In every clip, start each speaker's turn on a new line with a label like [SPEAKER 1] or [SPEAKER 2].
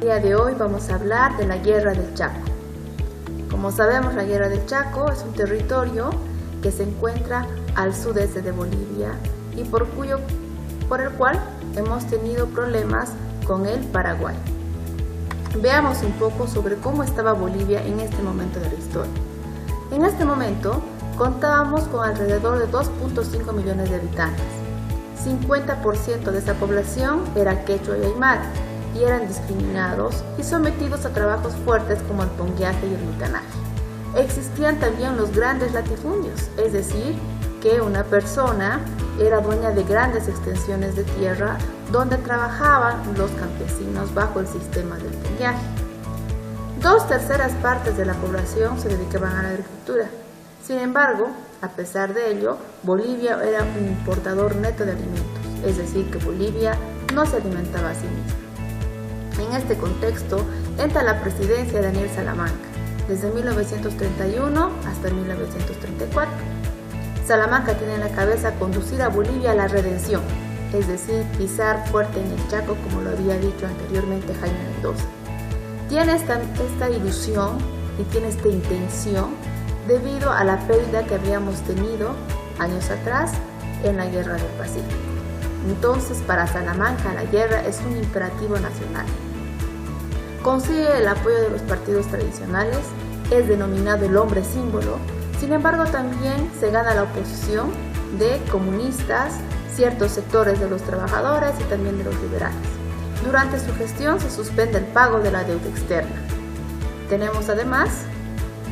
[SPEAKER 1] El día de hoy vamos a hablar de la Guerra del Chaco. Como sabemos, la Guerra del Chaco es un territorio que se encuentra al sudeste de Bolivia y por el cual hemos tenido problemas con el Paraguay. Veamos un poco sobre cómo estaba Bolivia en este momento de la historia. En este momento contábamos con alrededor de 2.5 millones de habitantes. 50% de esa población era quechua y aymara y eran discriminados y sometidos a trabajos fuertes como el pongueaje y el micanaje. Existían también los grandes latifundios, es decir, que una persona era dueña de grandes extensiones de tierra donde trabajaban los campesinos bajo el sistema del pongueaje. 2/3 partes de la población se dedicaban a la agricultura. Sin embargo, a pesar de ello, Bolivia era un importador neto de alimentos, es decir, que Bolivia no se alimentaba a sí misma. En este contexto entra la presidencia de Daniel Salamanca, desde 1931 hasta 1934. Salamanca tiene en la cabeza conducir a Bolivia a la redención, es decir, pisar fuerte en el Chaco, como lo había dicho anteriormente Jaime Mendoza. Tiene esta ilusión y tiene esta intención debido a la pérdida que habíamos tenido años atrás en la Guerra del Pacífico. Entonces, para Salamanca la guerra es un imperativo nacional. Consigue el apoyo de los partidos tradicionales, es denominado el hombre símbolo. Sin embargo, también se gana la oposición de comunistas, ciertos sectores de los trabajadores y también de los liberales. Durante su gestión se suspende el pago de la deuda externa. Tenemos además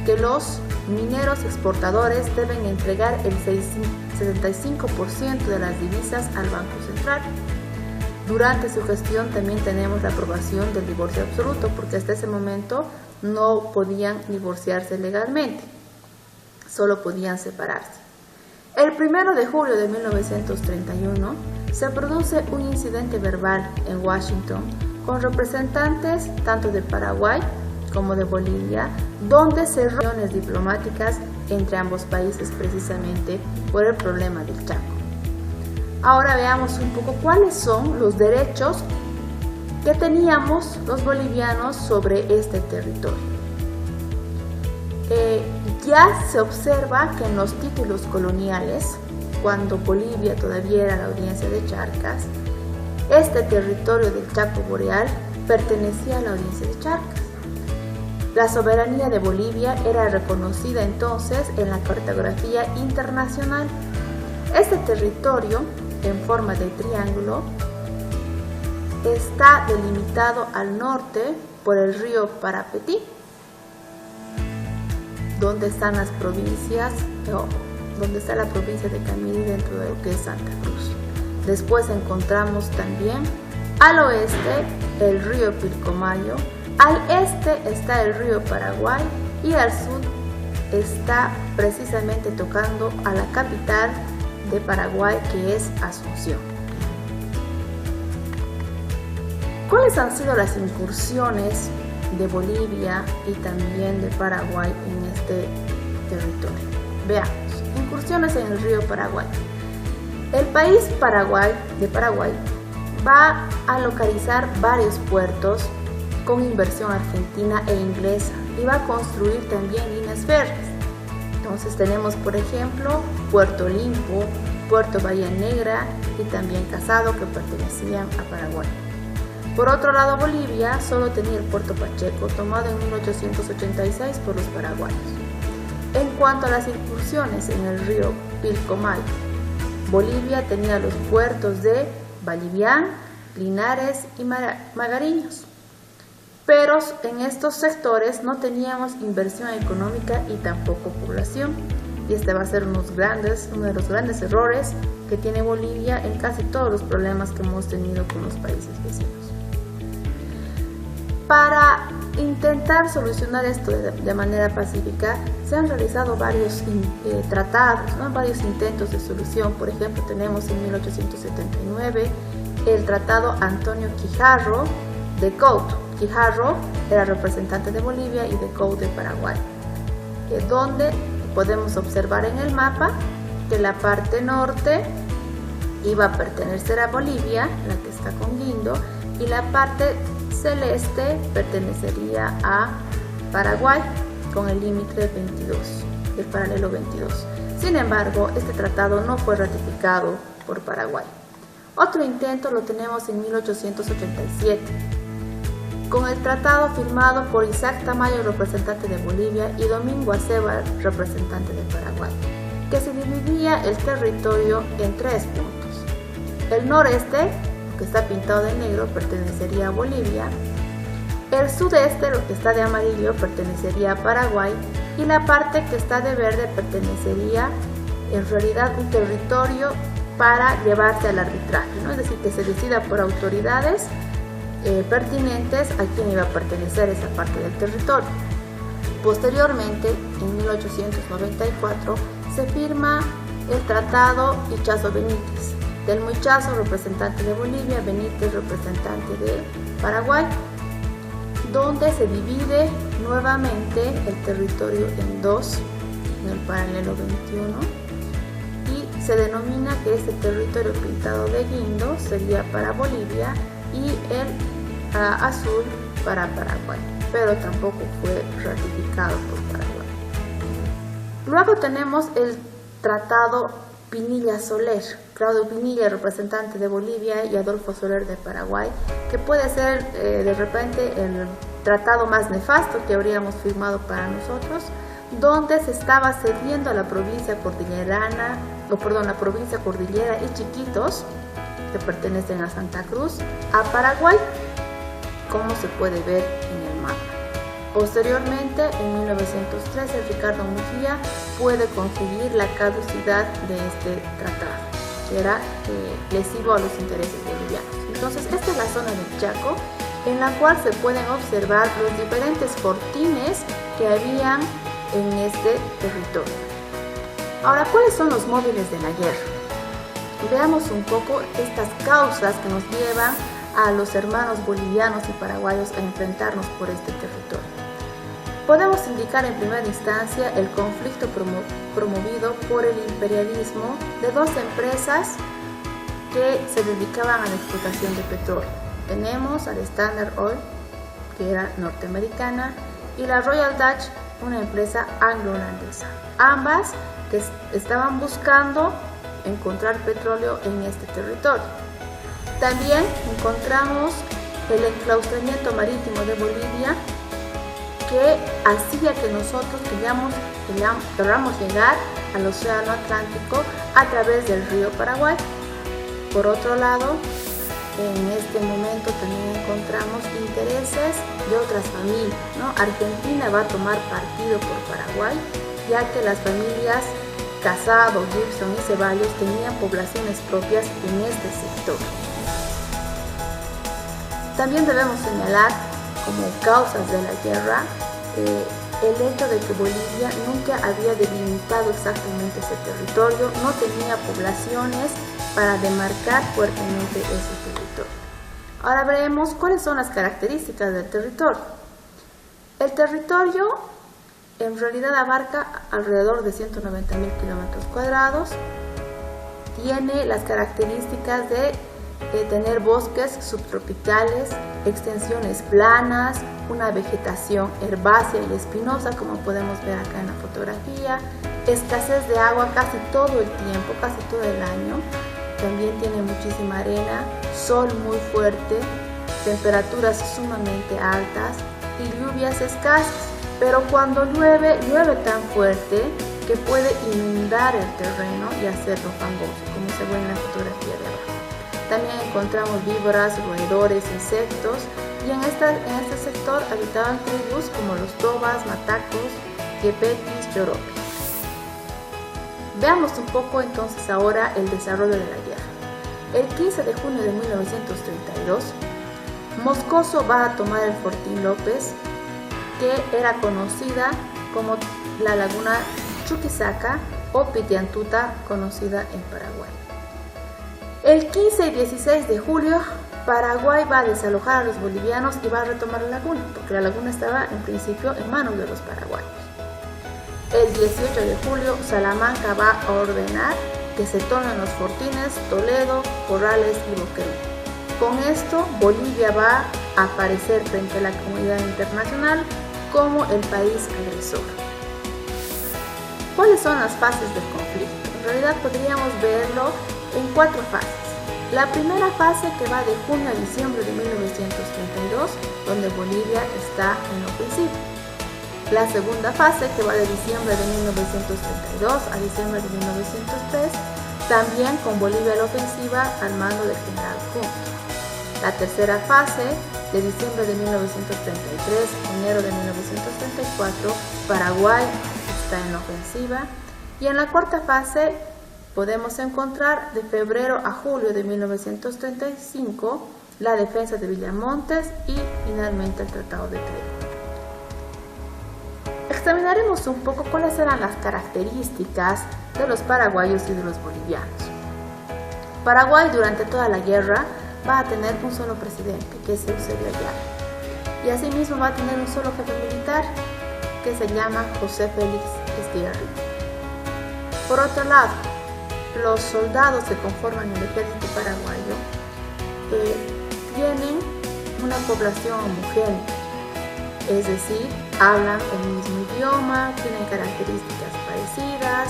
[SPEAKER 1] que los mineros exportadores deben entregar el 75% de las divisas al Banco Central. Durante su gestión también tenemos la aprobación del divorcio absoluto, porque hasta ese momento no podían divorciarse legalmente, solo podían separarse. El 1 de julio de 1931 se produce un incidente verbal en Washington con representantes tanto de Paraguay como de Bolivia, donde se reuniones diplomáticas entre ambos países precisamente por el problema del Chaco. Ahora veamos un poco cuáles son los derechos que teníamos los bolivianos sobre este territorio. Ya se observa que en los títulos coloniales, cuando Bolivia todavía era la audiencia de Charcas, este territorio del Chaco Boreal pertenecía a la audiencia de Charcas. La soberanía de Bolivia era reconocida entonces en la cartografía internacional. Este territorio, en forma de triángulo, está delimitado al norte por el río Parapetí, donde están las provincias, donde está la provincia de Camiri dentro de lo que es Santa Cruz. Después encontramos también al oeste el río Pilcomayo, al este está el río Paraguay y al sur está precisamente tocando a la capital de Paraguay, que es Asunción. ¿Cuáles han sido las incursiones de Bolivia y también de Paraguay en este territorio? Veamos, incursiones en el río Paraguay. El país de Paraguay va a localizar varios puertos con inversión argentina e inglesa y va a construir también líneas férreas. Entonces tenemos, por ejemplo, Puerto Limpo, Puerto Bahía Negra y también Casado, que pertenecían a Paraguay. Por otro lado, Bolivia solo tenía el Puerto Pacheco, tomado en 1886 por los paraguayos. En cuanto a las incursiones en el río Pilcomayo, Bolivia tenía los puertos de Vallivián, Linares y Magariños. Pero en estos sectores no teníamos inversión económica y tampoco población. Y este va a ser uno de los grandes errores que tiene Bolivia en casi todos los problemas que hemos tenido con los países vecinos. Para intentar solucionar esto de manera pacífica, se han realizado varios tratados, varios intentos de solución. Por ejemplo, tenemos en 1879 el Tratado Antonio Quijarro de Couto. Quijarro era representante de Bolivia y de Couto de Paraguay, donde podemos observar en el mapa que la parte norte iba a pertenecer a Bolivia, la que está con guindo, y la parte celeste pertenecería a Paraguay con el límite 22, el paralelo 22. Sin embargo, este tratado no fue ratificado por Paraguay. Otro intento lo tenemos en 1887, con el tratado firmado por Isaac Tamayo, representante de Bolivia, y Domingo Acébar, representante de Paraguay, que se dividía el territorio en 3 puntos. El noreste, que está pintado de negro, pertenecería a Bolivia. El sudeste, lo que está de amarillo, pertenecería a Paraguay, y la parte que está de verde pertenecería en realidad un territorio para llevarse al arbitraje, ¿no? Es decir, que se decida por autoridades pertinentes a quién iba a pertenecer esa parte del territorio. Posteriormente, en 1894, se firma el Tratado Ichazo-Benítez. Del Ichazo, representante de Bolivia, Benítez, representante de Paraguay, donde se divide nuevamente el territorio en 2, en el paralelo 21, y se denomina que este territorio pintado de guindo sería para Bolivia y el azul para Paraguay, pero tampoco fue ratificado por Paraguay. Luego tenemos el Tratado Pinilla-Soler. Claudio Pinilla, representante de Bolivia, y Adolfo Soler de Paraguay, que puede ser de repente el tratado más nefasto que habríamos firmado para nosotros, donde se estaba cediendo a la provincia cordillerana, la provincia Cordillera y Chiquitos, que pertenecen a Santa Cruz, a Paraguay, como se puede ver en el mapa. Posteriormente, en 1913, Ricardo Mejía puede conseguir la caducidad de este tratado, que era lesivo a los intereses bolivianos. Entonces, esta es la zona del Chaco, en la cual se pueden observar los diferentes fortines que habían en este territorio. Ahora, ¿cuáles son los móviles de la guerra? Veamos un poco estas causas que nos llevan a los hermanos bolivianos y paraguayos a enfrentarnos por este territorio. Podemos indicar en primera instancia el conflicto promovido por el imperialismo de 2 empresas que se dedicaban a la explotación de petróleo. Tenemos al Standard Oil, que era norteamericana, y la Royal Dutch, una empresa anglo-holandesa. Ambas que estaban buscando encontrar petróleo en este territorio. También encontramos el enclaustramiento marítimo de Bolivia, que hacía que nosotros queramos llegar al Océano Atlántico a través del río Paraguay. Por otro lado, en este momento también encontramos intereses de otras familias, ¿no? Argentina va a tomar partido por Paraguay, ya que las familias Casado, Gibson y Ceballos tenían poblaciones propias en este sector. También debemos señalar como causas de la guerra el hecho de que Bolivia nunca había delimitado exactamente ese territorio, no tenía poblaciones para demarcar fuertemente ese territorio. Ahora veremos cuáles son las características del territorio. El territorio en realidad abarca alrededor de 190.000 kilómetros cuadrados, tiene las características de tener bosques subtropicales, extensiones planas, una vegetación herbácea y espinosa, como podemos ver acá en la fotografía, escasez de agua casi todo el tiempo, casi todo el año, también tiene muchísima arena, sol muy fuerte, temperaturas sumamente altas y lluvias escasas, pero cuando llueve tan fuerte que puede inundar el terreno y hacerlo fangoso, como se ve en la fotografía de abajo. También encontramos víboras, roedores, insectos, y en este sector habitaban tribus como los tobas, matacos, yepetis, yoropis. Veamos un poco entonces ahora el desarrollo de la guerra. El 15 de junio de 1932, Moscoso va a tomar el Fortín López, que era conocida como la laguna Chuquisaca o Pitiantuta, conocida en Paraguay. El 15 y 16 de julio, Paraguay va a desalojar a los bolivianos y va a retomar la laguna, porque la laguna estaba en principio en manos de los paraguayos. El 18 de julio, Salamanca va a ordenar que se tomen los fortines Toledo, Corrales y Boquerón. Con esto, Bolivia va aparecer frente a la comunidad internacional como el país agresor. ¿Cuáles son las fases del conflicto? En realidad podríamos verlo en 4 fases. La primera fase, que va de junio a diciembre de 1932, donde Bolivia está en la ofensiva. La segunda fase, que va de diciembre de 1932 a diciembre de 1903, también con Bolivia a la ofensiva al mando del general Juntos. La tercera fase, de diciembre de 1933 a enero de 1934, Paraguay está en la ofensiva. Y en la cuarta fase podemos encontrar de febrero a julio de 1935 la defensa de Villamontes y finalmente el Tratado de Tregua. Examinaremos un poco cuáles eran las características de los paraguayos y de los bolivianos. Paraguay durante toda la guerra va a tener un solo presidente, que es Eusebio Ayala, y asimismo va a tener un solo jefe militar, que se llama José Félix Estigarribia. Por otro lado, los soldados que conforman el ejército paraguayo tienen una población homogénea, es decir, hablan el mismo idioma, tienen características parecidas,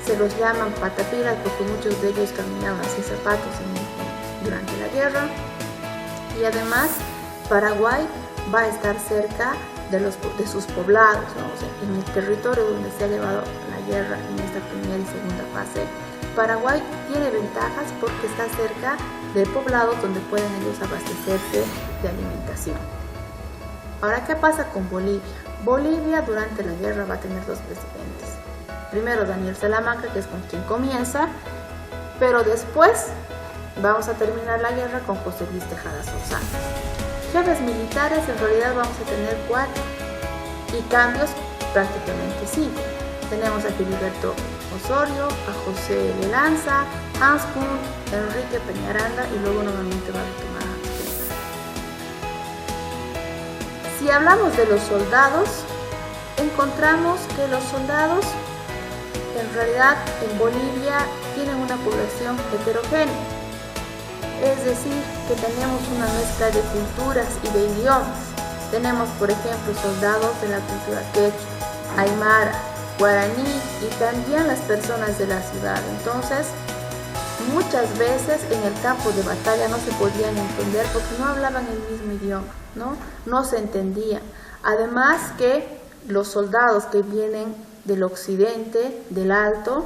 [SPEAKER 1] se los llaman patapiras porque muchos de ellos caminaban sin zapatos durante la guerra, y además Paraguay va a estar cerca de sus poblados, ¿no? O sea, en el territorio donde se ha llevado la guerra en esta primera y segunda fase, Paraguay tiene ventajas porque está cerca de poblados donde pueden ellos abastecerse de alimentación. Ahora, ¿qué pasa con Bolivia? Bolivia durante la guerra va a tener 2 presidentes. Primero Daniel Salamanca, que es con quien comienza, pero después vamos a terminar la guerra con José Luis Tejada Solzano. Jefes militares en realidad vamos a tener 4 y cambios prácticamente 5. Tenemos a Filiberto Osorio, a José Lelanza, Hans Kuhn, Enrique Peñaranda y luego nuevamente va a retomar Hans Kuhn. Si hablamos de los soldados, encontramos que los soldados en realidad en Bolivia tienen una población heterogénea. Es decir, que tenemos una mezcla de culturas y de idiomas. Tenemos, por ejemplo, soldados de la cultura quechua, aymara, guaraní y también las personas de la ciudad. Entonces, muchas veces en el campo de batalla no se podían entender porque no hablaban el mismo idioma, no se entendían. Además que los soldados que vienen del occidente, del alto,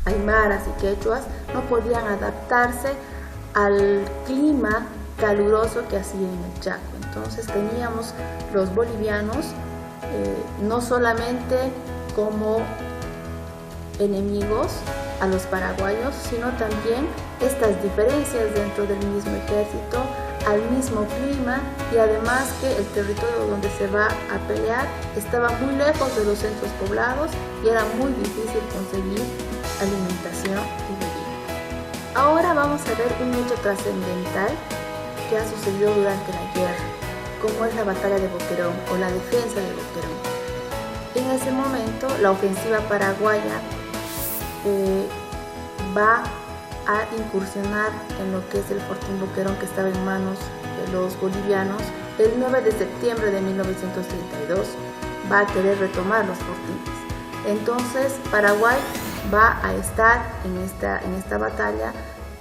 [SPEAKER 1] aymaras y quechuas, no podían adaptarse al clima caluroso que hacía en el Chaco. Entonces teníamos los bolivianos no solamente como enemigos a los paraguayos, sino también estas diferencias dentro del mismo ejército, al mismo clima, y además que el territorio donde se va a pelear estaba muy lejos de los centros poblados y era muy difícil conseguir alimentación y bebida. Ahora vamos a ver un hecho trascendental que ha sucedido durante la guerra, como es la batalla de Boquerón o la defensa de Boquerón. En ese momento la ofensiva paraguaya va a incursionar en lo que es el Fortín Boquerón, que estaba en manos de los bolivianos. El 9 de septiembre de 1932 va a querer retomar los fortines. Entonces Paraguay va a estar en esta batalla,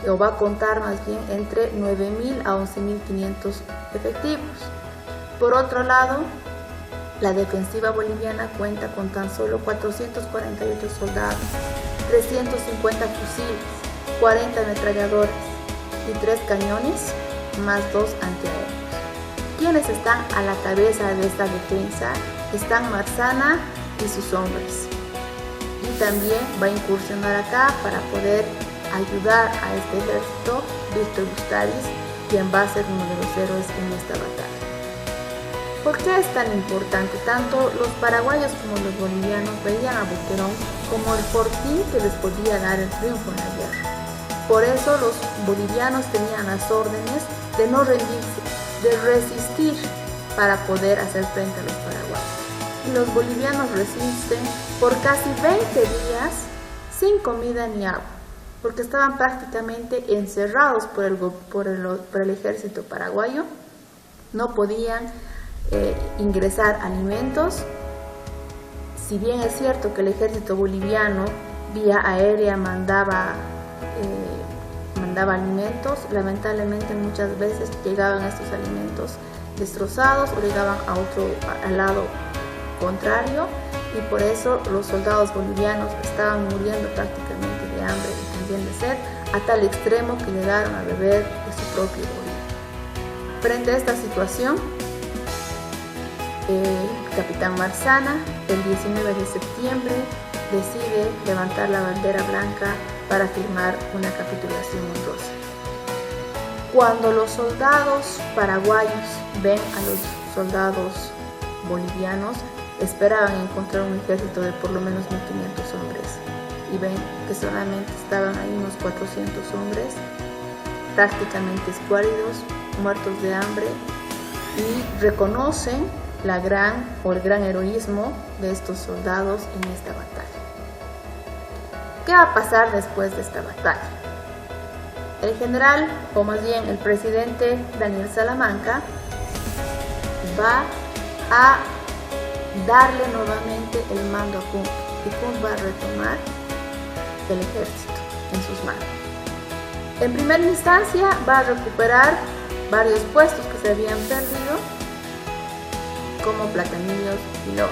[SPEAKER 1] o va a contar más bien entre 9.000 a 11.500 efectivos. Por otro lado, la defensiva boliviana cuenta con tan solo 448 soldados, 350 fusiles, 40 ametralladoras y 3 cañones, más 2 antiaéreos. Quienes están a la cabeza de esta defensa están Marzana y sus hombres. Y también va a incursionar acá para poder ayudar a este ejército Víctor Gustadis, quien va a ser uno de los héroes en esta batalla. ¿Por qué es tan importante? Tanto los paraguayos como los bolivianos veían a Boquerón como el fortín que les podía dar el triunfo en la guerra. Por eso los bolivianos tenían las órdenes de no rendirse, de resistir para poder hacer frente a los paraguayos. Y los bolivianos resisten por casi 20 días sin comida ni agua, porque estaban prácticamente encerrados por el ejército paraguayo no podían ingresar alimentos. Si bien es cierto que el ejército boliviano vía aérea mandaba alimentos, lamentablemente muchas veces llegaban estos alimentos destrozados o llegaban al lado contrario, y por eso los soldados bolivianos estaban muriendo prácticamente de hambre y también de sed, a tal extremo que llegaron a beber de su propio orina. Frente a esta situación, el capitán Marzana, el 19 de septiembre, decide levantar la bandera blanca para firmar una capitulación honrosa. Cuando los soldados paraguayos ven a los soldados bolivianos, esperaban encontrar un ejército de por lo menos 1500 hombres, y ven que solamente estaban ahí unos 400 hombres, prácticamente escuálidos, muertos de hambre, y reconocen el gran heroísmo de estos soldados en esta batalla. ¿Qué va a pasar después de esta batalla? El general, o más bien el presidente Daniel Salamanca, va a darle nuevamente el mando a Punt, y Punt va a retomar el ejército en sus manos. En primera instancia va a recuperar varios puestos que se habían perdido, como Platanillos y Loja.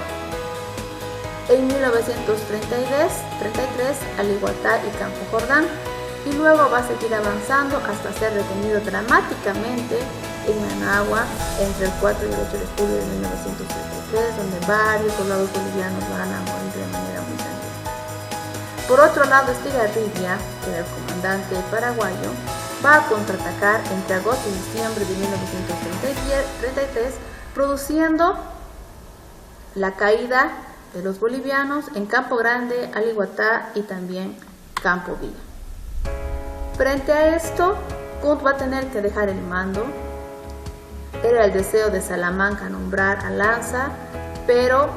[SPEAKER 1] En 1933, Aliguatá y Campo Jordán, y luego va a seguir avanzando hasta ser retenido dramáticamente en Managua entre el 4 y el 8 de julio de 1933, donde varios soldados bolivianos van a morir de manera muy sangrienta. Por otro lado, Estigarribia, que era el comandante paraguayo, va a contraatacar entre agosto y diciembre de 1933, produciendo la caída de los bolivianos en Campo Grande, Aliguatá y también Campo Villa. Frente a esto, Punt va a tener que dejar el mando. Era el deseo de Salamanca nombrar a Lanza, pero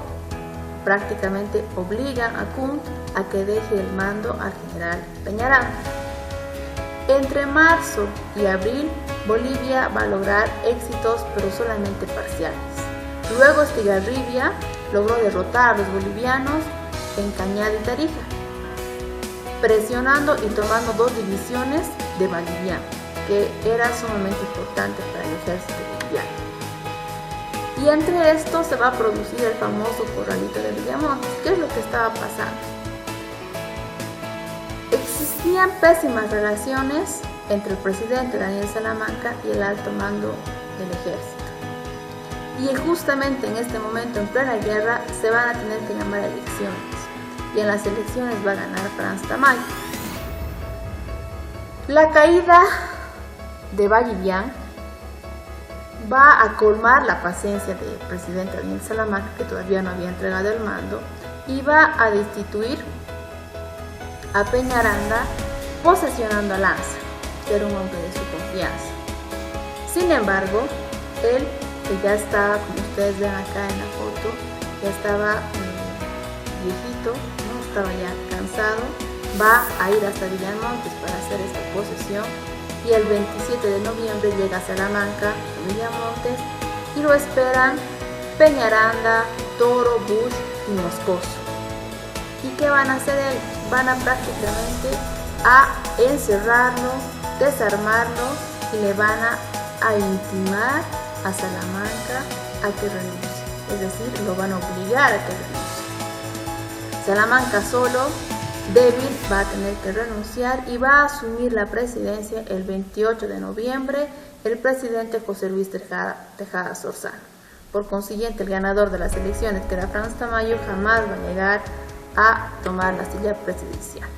[SPEAKER 1] prácticamente obligan a Punt a que deje el mando al general Peñaranda. Entre marzo y abril, Bolivia va a lograr éxitos, pero solamente parciales. Luego Estigarribia logró derrotar a los bolivianos en Cañada y Tarija, presionando y tomando 2 divisiones de bolivianos, que era sumamente importante para el ejército boliviano. Y entre esto se va a producir el famoso Corralito de Villamontes. ¿Qué es lo que estaba pasando? Existían pésimas relaciones entre el presidente Daniel Salamanca y el alto mando del ejército. Y justamente en este momento, en plena guerra, se van a tener que llamar elecciones. Y en las elecciones va a ganar Franz Tamayo. La caída de Vallivian va a colmar la paciencia del presidente Daniel Salamanca, que todavía no había entregado el mando, y va a destituir a Peñaranda, posesionando a Lanza, que era un hombre de su confianza. Sin embargo, él, que ya estaba, como ustedes ven acá en la foto, ya estaba viejito, ¿no? Estaba ya cansado, va a ir hasta Villamontes para hacer esta posesión, y el 27 de noviembre llega a Salamanca, a Villamontes, y lo esperan Peñaranda, Toro, Bush y Moscoso. ¿Y qué van a hacer él? Van a prácticamente a encerrarlo, desarmarlo, y le van a intimar a Salamanca a que renuncie, es decir, lo van a obligar a que renuncie. Salamanca solo, débil, va a tener que renunciar y va a asumir la presidencia el 28 de noviembre el presidente José Luis Tejada Sorzano. Por consiguiente, el ganador de las elecciones, que era Franz Tamayo, jamás va a llegar a tomar la silla presidencial.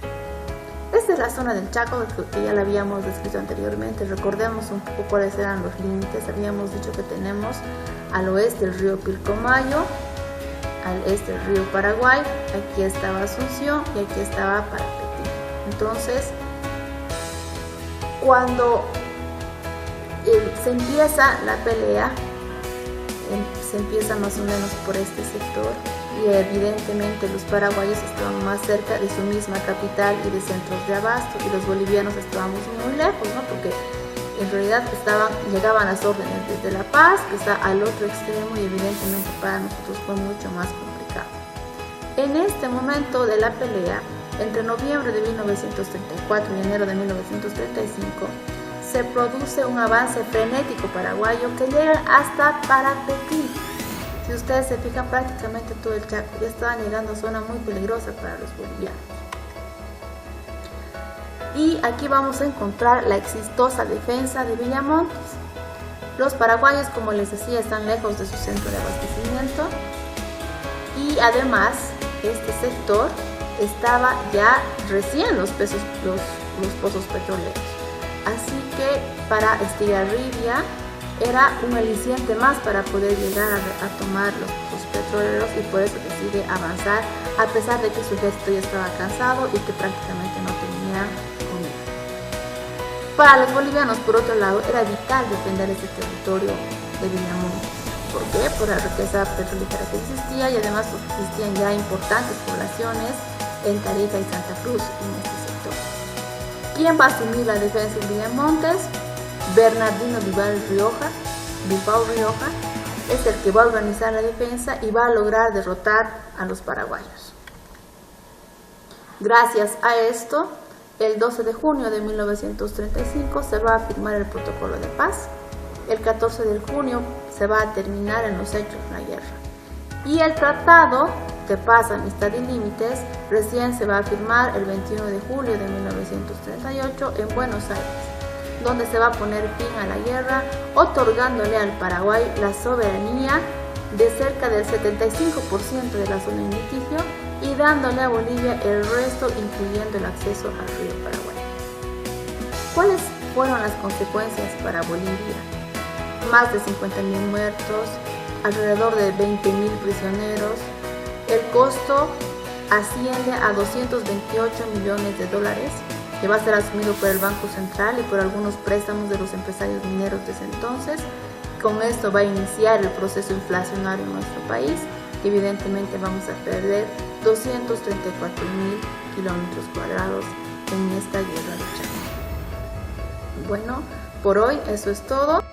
[SPEAKER 1] Esta es la zona del Chaco, que ya la habíamos descrito anteriormente. Recordemos un poco cuáles eran los límites. Habíamos dicho que tenemos al oeste el río Pilcomayo, al este el río Paraguay, aquí estaba Asunción y aquí estaba Parapetín. Entonces, cuando se empieza la pelea, se empieza más o menos por este sector, y evidentemente los paraguayos estaban más cerca de su misma capital y de centros de abasto, y los bolivianos estábamos muy lejos, ¿no? Porque en realidad llegaban las órdenes desde La Paz, que está al otro extremo, y evidentemente para nosotros fue mucho más complicado. En este momento de la pelea, entre noviembre de 1934 y enero de 1935, se produce un avance frenético paraguayo que llega hasta Parapequí. Si ustedes se fijan, prácticamente todo el Chaco ya estaba llegando a zona muy peligrosa para los bolivianos. Y aquí vamos a encontrar la exitosa defensa de Villamontes. Los paraguayos, como les decía, están lejos de su centro de abastecimiento, y además este sector estaba ya recién los pozos petroleros. Así que para Estigarribia era un aliciente más para poder llegar a tomar los petroleros, y por eso decide avanzar, a pesar de que su ejército ya estaba cansado y que prácticamente no tenía comida. Para los bolivianos, por otro lado, era vital defender este territorio de Villamontes. ¿Por qué? Por la riqueza petrolífera que existía, y además existían ya importantes poblaciones en Tarija y Santa Cruz en este sector. ¿Quién va a asumir la defensa en Villamontes? Bernardino Bilbao Rioja es el que va a organizar la defensa y va a lograr derrotar a los paraguayos. Gracias a esto, el 12 de junio de 1935 se va a firmar el protocolo de paz. El 14 de junio se va a terminar en los hechos la guerra. Y el tratado de paz, amistad y límites recién se va a firmar el 21 de julio de 1938 en Buenos Aires, donde se va a poner fin a la guerra, otorgándole al Paraguay la soberanía de cerca del 75% de la zona en litigio y dándole a Bolivia el resto, incluyendo el acceso al río Paraguay. ¿Cuáles fueron las consecuencias para Bolivia? Más de 50.000 muertos, alrededor de 20.000 prisioneros. El costo asciende a 228 millones de dólares, que va a ser asumido por el Banco Central y por algunos préstamos de los empresarios mineros desde entonces. Con esto va a iniciar el proceso inflacionario en nuestro país, y evidentemente vamos a perder 234.000 kilómetros cuadrados en esta guerra de Chaco. Bueno, por hoy eso es todo.